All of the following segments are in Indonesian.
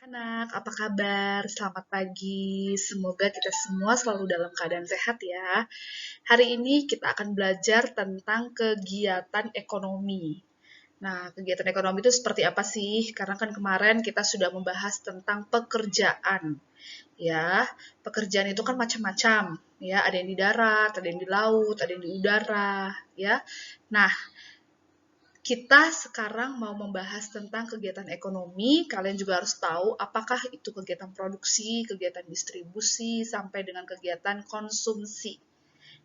Anak, apa kabar? Selamat pagi. Semoga kita semua selalu dalam keadaan sehat ya. Hari ini kita akan belajar tentang kegiatan ekonomi. Nah, kegiatan ekonomi itu seperti apa sih? Karena kan kemarin kita sudah membahas tentang pekerjaan. Ya, pekerjaan itu kan macam-macam. Ya, ada yang di darat, ada yang di laut, ada yang di udara. Ya, nah kita sekarang mau membahas tentang kegiatan ekonomi. Kalian juga harus tahu apakah itu kegiatan produksi, kegiatan distribusi, sampai dengan kegiatan konsumsi.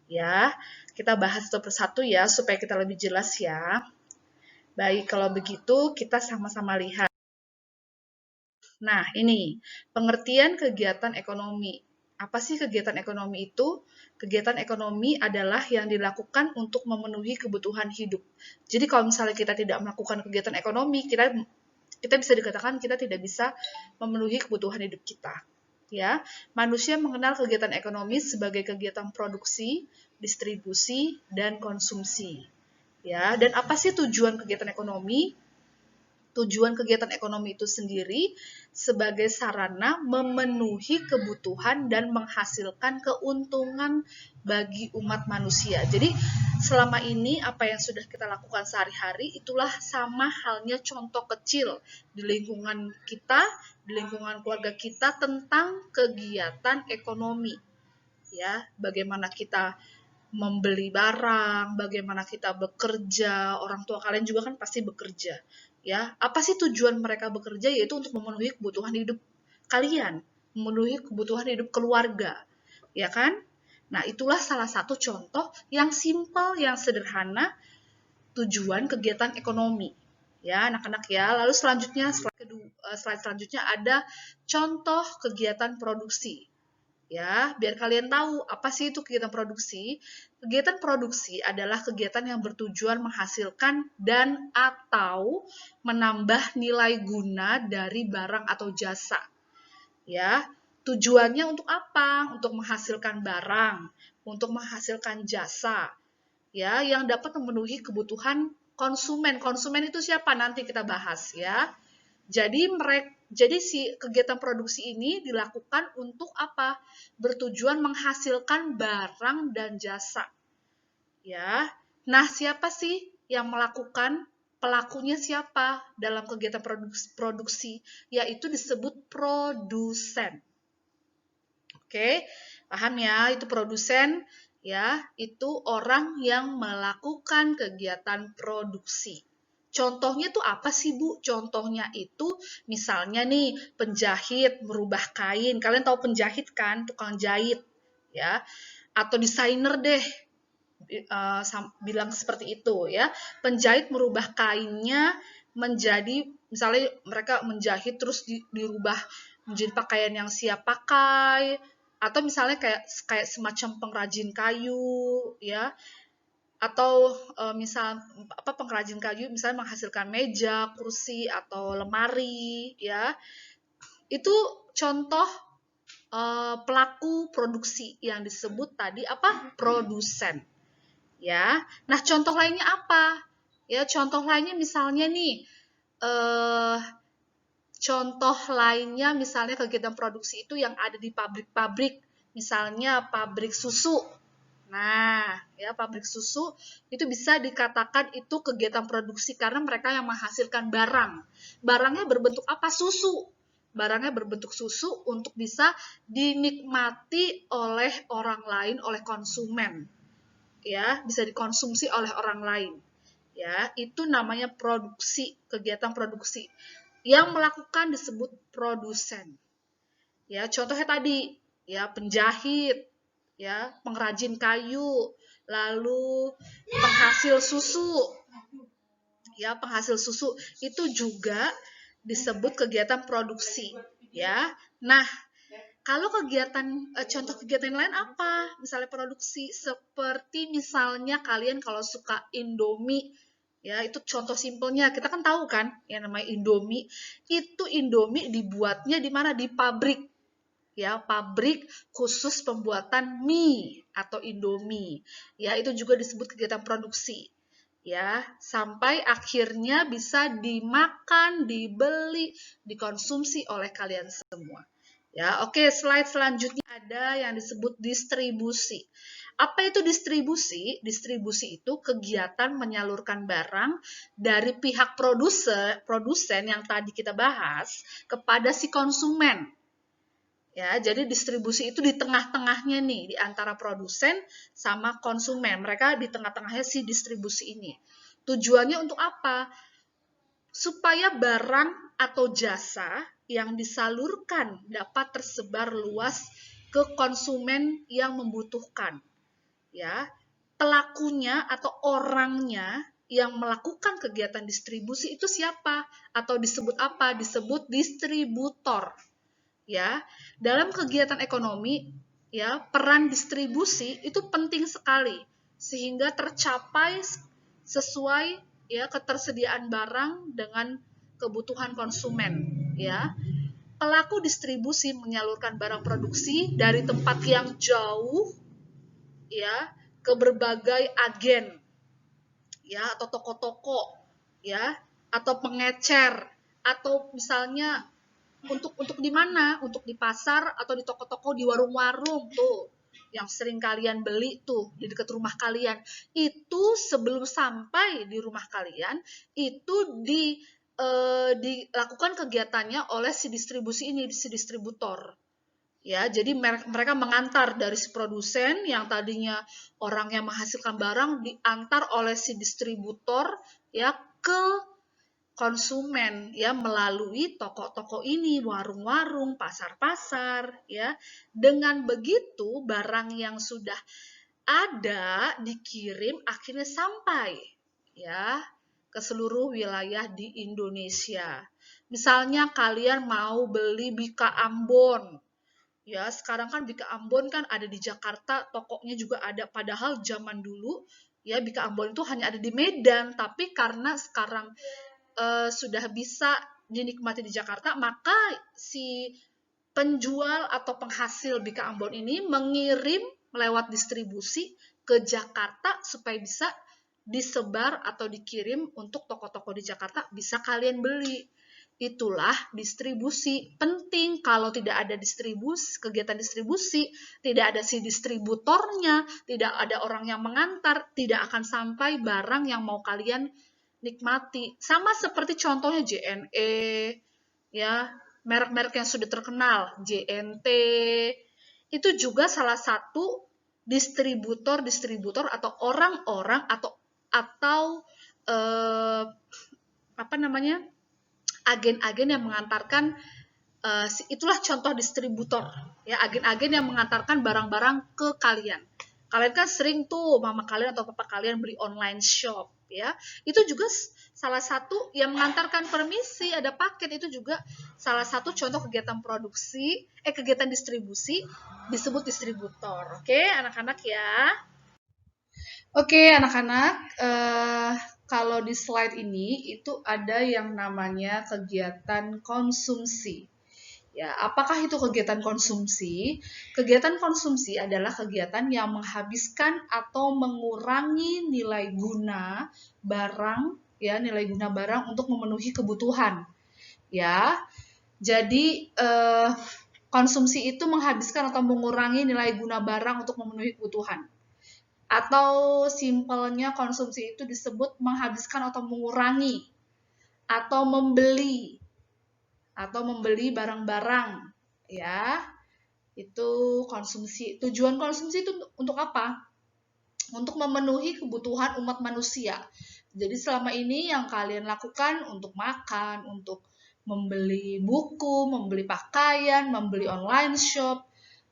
Ya, kita bahas satu persatu ya supaya kita lebih jelas ya. Baik, kalau begitu kita sama-sama lihat. Nah, ini pengertian kegiatan ekonomi. Apa sih kegiatan ekonomi itu? Kegiatan ekonomi adalah yang dilakukan untuk memenuhi kebutuhan hidup. Jadi kalau misalnya kita tidak melakukan kegiatan ekonomi, kita bisa dikatakan kita tidak bisa memenuhi kebutuhan hidup kita. Ya, manusia mengenal kegiatan ekonomi sebagai kegiatan produksi, distribusi, dan konsumsi. Ya, dan apa sih tujuan kegiatan ekonomi? Tujuan kegiatan ekonomi itu sendiri sebagai sarana memenuhi kebutuhan dan menghasilkan keuntungan bagi umat manusia. Jadi selama ini apa yang sudah kita lakukan sehari-hari itulah sama halnya contoh kecil di lingkungan kita, di lingkungan keluarga kita tentang kegiatan ekonomi. Ya, bagaimana kita membeli barang, bagaimana kita bekerja, orang tua kalian juga kan pasti bekerja. Ya, apa sih tujuan mereka bekerja? Yaitu untuk memenuhi kebutuhan hidup kalian, memenuhi kebutuhan hidup keluarga. Ya kan? Nah, itulah salah satu contoh yang simpel, yang sederhana tujuan kegiatan ekonomi. Ya, anak-anak ya. Lalu selanjutnya, slide selanjutnya ada contoh kegiatan produksi. Ya, biar kalian tahu apa sih itu kegiatan produksi. Kegiatan produksi adalah kegiatan yang bertujuan menghasilkan dan atau menambah nilai guna dari barang atau jasa. Ya, tujuannya untuk apa? Untuk menghasilkan barang, untuk menghasilkan jasa, ya, yang dapat memenuhi kebutuhan konsumen. Konsumen itu siapa? Nanti kita bahas ya. Jadi si kegiatan produksi ini dilakukan untuk apa? Bertujuan menghasilkan barang dan jasa. Ya. Nah, siapa sih yang melakukan? Pelakunya siapa dalam kegiatan produksi? Yaitu disebut produsen. Oke, paham ya? Itu produsen ya, itu orang yang melakukan kegiatan produksi. Contohnya tuh apa sih, Bu? Contohnya itu misalnya nih, penjahit merubah kain. Kalian tahu penjahit kan? Tukang jahit, ya. Atau desainer deh, bilang seperti itu ya. Penjahit merubah kainnya menjadi, misalnya mereka menjahit terus dirubah menjadi pakaian yang siap pakai, atau misalnya kayak semacam pengrajin kayu ya, atau misal apa pengrajin kayu misalnya menghasilkan meja, kursi atau lemari ya. Itu contoh pelaku produksi yang disebut tadi apa? Produsen. Ya. Nah, contoh lainnya apa? Ya, contoh lainnya misalnya nih eh contoh lainnya misalnya kegiatan produksi itu yang ada di pabrik-pabrik, misalnya pabrik susu. Nah, ya pabrik susu itu bisa dikatakan itu kegiatan produksi karena mereka yang menghasilkan barang. Barangnya berbentuk apa? Susu. Barangnya berbentuk susu untuk bisa dinikmati oleh orang lain, oleh konsumen. Ya, bisa dikonsumsi oleh orang lain. Ya, itu namanya produksi, kegiatan produksi. Yang melakukan disebut produsen. Ya, contohnya tadi ya penjahit, ya, pengrajin kayu, lalu penghasil susu. Ya, penghasil susu itu juga disebut kegiatan produksi, ya. Nah, kalau contoh kegiatan lain apa? Misalnya produksi seperti misalnya kalian kalau suka Indomie, ya itu contoh simpelnya. Kita kan tahu kan yang namanya Indomie. Itu Indomie dibuatnya di mana? Di pabrik. Ya, pabrik khusus pembuatan mie atau Indomie. Ya, itu juga disebut kegiatan produksi. ya, sampai akhirnya bisa dimakan, dibeli, dikonsumsi oleh kalian semua. Ya, oke, slide selanjutnya ada yang disebut distribusi. Apa itu distribusi? Distribusi itu kegiatan menyalurkan barang dari pihak produsen yang tadi kita bahas kepada si konsumen. Ya, jadi distribusi itu di tengah-tengahnya nih, di antara produsen sama konsumen. Mereka di tengah-tengahnya si distribusi ini. Tujuannya untuk apa? Supaya barang atau jasa yang disalurkan dapat tersebar luas ke konsumen yang membutuhkan. Ya, pelakunya atau orangnya yang melakukan kegiatan distribusi itu siapa? Atau disebut apa? Disebut distributor. Ya, dalam kegiatan ekonomi, ya, peran distribusi itu penting sekali sehingga tercapai sesuai ya ketersediaan barang dengan kebutuhan konsumen, ya. Pelaku distribusi menyalurkan barang produksi dari tempat yang jauh, ya, ke berbagai agen, ya, atau toko-toko, ya, atau pengecer, atau misalnya untuk di mana? Untuk di pasar atau di toko-toko, di warung-warung tuh yang sering kalian beli tuh di dekat rumah kalian. Itu sebelum sampai di rumah kalian itu dilakukan kegiatannya oleh si distribusi ini, si distributor. Ya, jadi mereka mengantar dari si produsen yang tadinya orang yang menghasilkan barang diantar oleh si distributor ya ke konsumen ya melalui toko-toko ini, warung-warung, pasar-pasar ya. Dengan begitu barang yang sudah ada dikirim akhirnya sampai ya ke seluruh wilayah di Indonesia. Misalnya kalian mau beli Bika Ambon. Ya, sekarang kan Bika Ambon kan ada di Jakarta, tokonya juga ada. Padahal zaman dulu ya Bika Ambon itu hanya ada di Medan, tapi karena sekarang sudah bisa dinikmati di Jakarta, maka si penjual atau penghasil Bika Ambon ini mengirim lewat distribusi ke Jakarta supaya bisa disebar atau dikirim untuk toko-toko di Jakarta bisa kalian beli. Itulah distribusi. Penting kalau tidak ada distribusi, kegiatan distribusi, tidak ada si distributornya, tidak ada orang yang mengantar, tidak akan sampai barang yang mau kalian nikmati. Sama seperti contohnya JNE, ya, merek-merek yang sudah terkenal, JNT, itu juga salah satu distributor atau orang-orang atau eh, apa namanya agen-agen yang mengantarkan itulah contoh distributor ya agen-agen yang mengantarkan barang-barang ke kalian. Kalian kan sering tuh mama kalian atau papa kalian beli online shop ya. Itu juga salah satu yang mengantarkan permisi ada paket itu juga salah satu contoh kegiatan kegiatan distribusi disebut distributor. Oke, anak-anak ya. Oke, anak-anak, kalau di slide ini itu ada yang namanya kegiatan konsumsi. Ya, apakah itu kegiatan konsumsi? Kegiatan konsumsi adalah kegiatan yang menghabiskan atau mengurangi nilai guna barang, ya, nilai guna barang untuk memenuhi kebutuhan. Ya, jadi konsumsi itu menghabiskan atau mengurangi nilai guna barang untuk memenuhi kebutuhan. Atau simpelnya konsumsi itu disebut menghabiskan atau mengurangi atau membeli barang-barang ya. Itu konsumsi. Tujuan konsumsi itu untuk apa? Untuk memenuhi kebutuhan umat manusia. Jadi selama ini yang kalian lakukan untuk makan, untuk membeli buku, membeli pakaian, membeli online shop,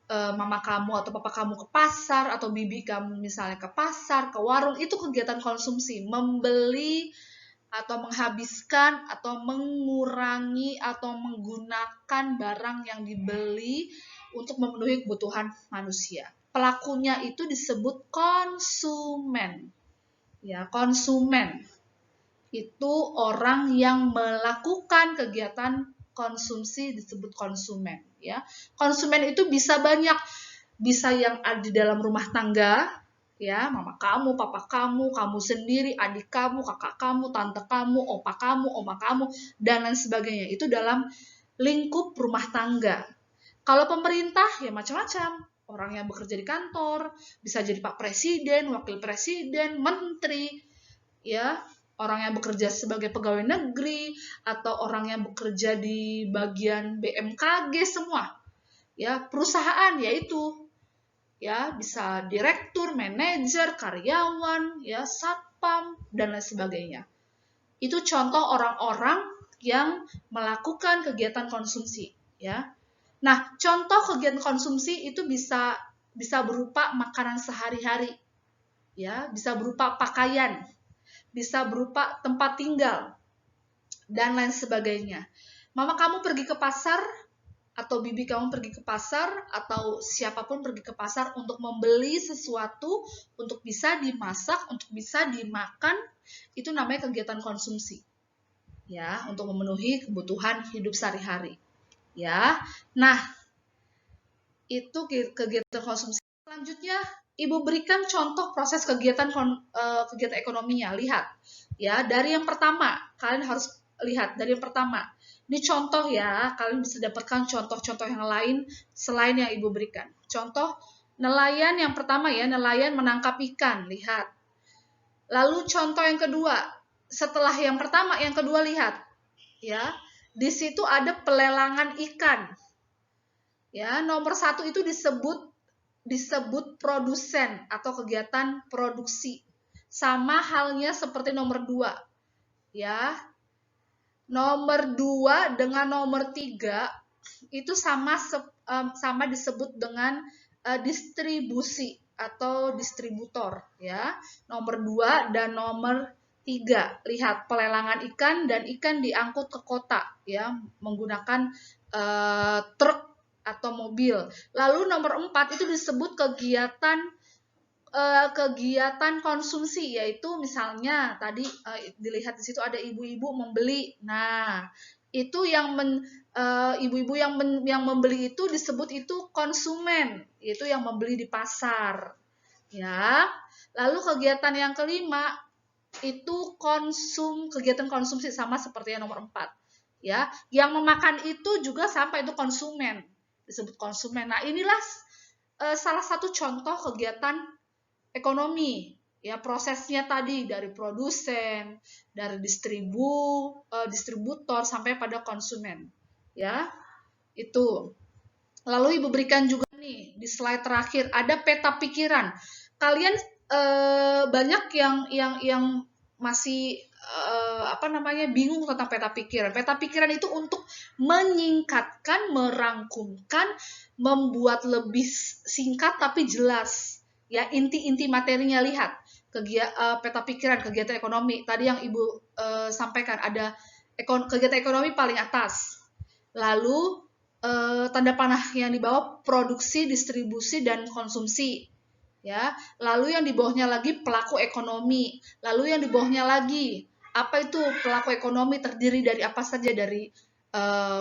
mama kamu atau papa kamu ke pasar atau bibi kamu misalnya ke pasar, ke warung, itu kegiatan konsumsi, membeli atau menghabiskan atau mengurangi atau menggunakan barang yang dibeli untuk memenuhi kebutuhan manusia. Pelakunya itu disebut konsumen. Ya, konsumen itu orang yang melakukan kegiatan konsumsi disebut konsumen ya. Konsumen itu bisa banyak, bisa yang ada di dalam rumah tangga Ya, mama kamu, papa kamu sendiri, adik kamu, kakak kamu, tante kamu, opa kamu, oma kamu, dan lain sebagainya. Itu dalam lingkup rumah tangga. Kalau pemerintah ya macam-macam. Orang yang bekerja di kantor, bisa jadi Pak Presiden, Wakil Presiden, Menteri, ya, orang yang bekerja sebagai pegawai negeri, atau orang yang bekerja di bagian BMKG semua. Ya, perusahaan yaitu ya bisa direktur, manajer, karyawan, ya satpam dan lain sebagainya. Itu contoh orang-orang yang melakukan kegiatan konsumsi, ya. Nah, contoh kegiatan konsumsi itu bisa berupa makanan sehari-hari, ya, bisa berupa pakaian, bisa berupa tempat tinggal dan lain sebagainya. Mama kamu pergi ke pasar atau bibi kamu pergi ke pasar atau siapapun pergi ke pasar untuk membeli sesuatu untuk bisa dimasak, untuk bisa dimakan, itu namanya kegiatan konsumsi. Ya, untuk memenuhi kebutuhan hidup sehari-hari. Ya. Nah, itu kegiatan konsumsi. Selanjutnya, Ibu berikan contoh proses kegiatan ekonominya. Lihat, ya, dari yang pertama, kalian harus lihat dari yang pertama. Ini contoh ya, kalian bisa dapatkan contoh-contoh yang lain selain yang Ibu berikan. Contoh nelayan yang pertama ya, nelayan menangkap ikan, lihat. Lalu contoh yang kedua, setelah yang pertama, yang kedua lihat, ya, di situ ada pelelangan ikan. Ya, nomor 1 itu disebut produsen atau kegiatan produksi. Sama halnya seperti nomor 2. Ya. Nomor 2 dengan nomor 3 itu sama disebut dengan distribusi atau distributor, ya. Nomor 2 dan nomor 3. Lihat, pelelangan ikan dan ikan diangkut ke kota, ya, menggunakan truk atau mobil. Lalu nomor 4 itu disebut kegiatan konsumsi, yaitu misalnya tadi dilihat di situ ada ibu-ibu membeli. Nah, itu yang ibu-ibu yang membeli itu disebut itu konsumen, itu yang membeli di pasar. Ya. Lalu kegiatan yang kelima itu kegiatan konsumsi sama seperti yang nomor 4. Ya, yang memakan itu juga sampai itu konsumen, disebut konsumen. Nah, inilah salah satu contoh kegiatan ekonomi, ya, prosesnya tadi dari produsen, dari distributor sampai pada konsumen, ya. Itu. Lalu Ibu berikan juga nih di slide terakhir ada peta pikiran. Kalian banyak yang masih bingung tentang peta pikiran. Peta pikiran itu untuk menyingkatkan, merangkumkan, membuat lebih singkat tapi jelas. Ya, inti-inti materinya lihat. Peta pikiran kegiatan ekonomi. Tadi yang Ibu sampaikan ada kegiatan ekonomi paling atas. Lalu tanda panah yang di bawah produksi, distribusi, dan konsumsi. Ya, lalu yang di bawahnya lagi pelaku ekonomi. Lalu yang di bawahnya lagi apa itu pelaku ekonomi, terdiri dari apa saja, dari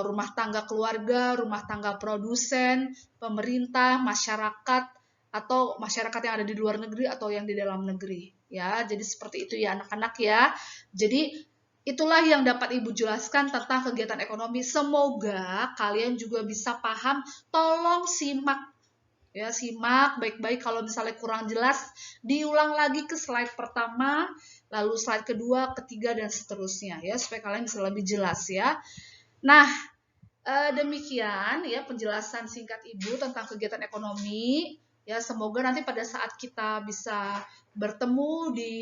rumah tangga keluarga, rumah tangga produsen, pemerintah, masyarakat, atau masyarakat yang ada di luar negeri atau yang di dalam negeri. Ya, jadi seperti itu ya anak-anak ya. Jadi itulah yang dapat Ibu jelaskan tentang kegiatan ekonomi. Semoga kalian juga bisa paham. Tolong simak. Ya, simak baik-baik. Kalau misalnya kurang jelas, diulang lagi ke slide pertama, lalu slide kedua, ketiga, dan seterusnya. Ya, supaya kalian bisa lebih jelas ya. Nah, demikian ya penjelasan singkat Ibu tentang kegiatan ekonomi. Ya, semoga nanti pada saat kita bisa bertemu di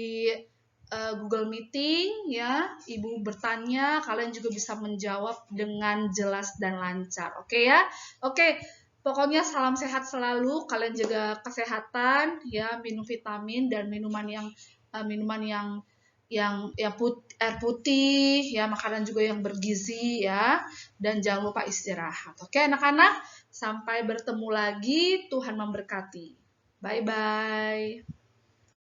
Google Meeting, ya, Ibu bertanya, kalian juga bisa menjawab dengan jelas dan lancar. Oke ya? Oke. Pokoknya salam sehat selalu, kalian jaga kesehatan, ya, minum vitamin dan minuman yang air putih, ya, makanan juga yang bergizi, ya, dan jangan lupa istirahat. Oke, anak-anak, sampai bertemu lagi. Tuhan memberkati. Bye-bye.